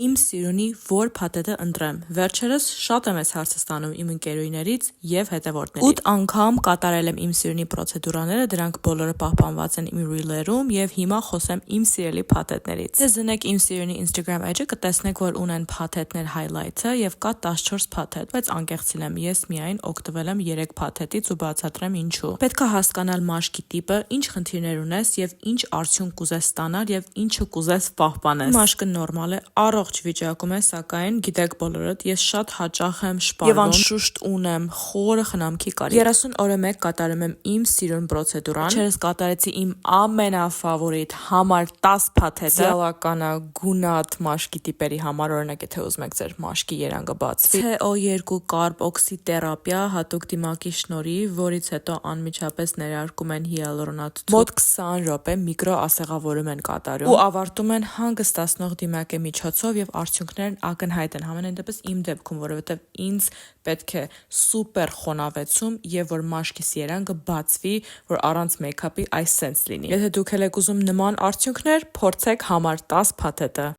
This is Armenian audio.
Իմ սիրունի որ փաթեթը ընտրեմ։ Վերջերս շատ եմ այս հարցը ստանում իմ ընկերուհիներից և հետևորդներից։ 8 անգամ կատարել եմ իմ սիրունի պրոցեդուրաները, դրանք բոլորը պահպանված են իմ ռիլերում և հիմա խոսեմ իմ սիրելի փաթեթներից։ Դες դնեք իմ սիրունի Instagram էջը, կտեսնեք, որ ունեն փաթեթներ highlight-ը և կա 14 փաթեթ, բայց անկեղծ եմ, ես միայն օգտվել եմ 3 փաթեթից ու բացատրեմ ինչու։ Պետք է հասկանալ մաշկի տիպը, ինչ խնդիրներ ունես և ինչ արդյունք կուզես ստանալ և ինչը կուզես պահպանես։ Մաշկը նորմալ է, առողջ վիճակում է, սակայն գիտեք բոլորդ, ես շատ հաճախ եմ շպարվում և անշուշտ ունեմ խորը խնամքի կարիք։ 30 օրը մեկ կատարում եմ իմ սիրուն պրոցեդուրան։ Վերջերս կատարեցի իմ ամենաֆավորիտ համար 10 փաթեթը։ Իդեալական գունատ մաշկի տիպերի համար, օրինակ եթե ուզում եք ձեր մաշկի երանգը բացվի։ CO2 կարբ օքսիթերապիա հատուկ դիմակի շնորհիվ, որից հետո անմիջապես ներարկում են հիալուրոնաթթու։ Մոտ 20 րոպե միկրոասեղավորում են կատարում ու ավարտում են հանգստացնող դիմակի միջոցով և արդյունքներն ակնհայտ են, համենայն դեպս իմ դեպքում, որովհետև ինձ պետք է սուպեր խոնավեցում և որ մաշկիս երանգը բացվի, որ առանց մեյքափի այս սենց լինի։ Եթե դուք էլ եք ուզում նման արդյունքներ, փորձեք համար 10 փաթեթը։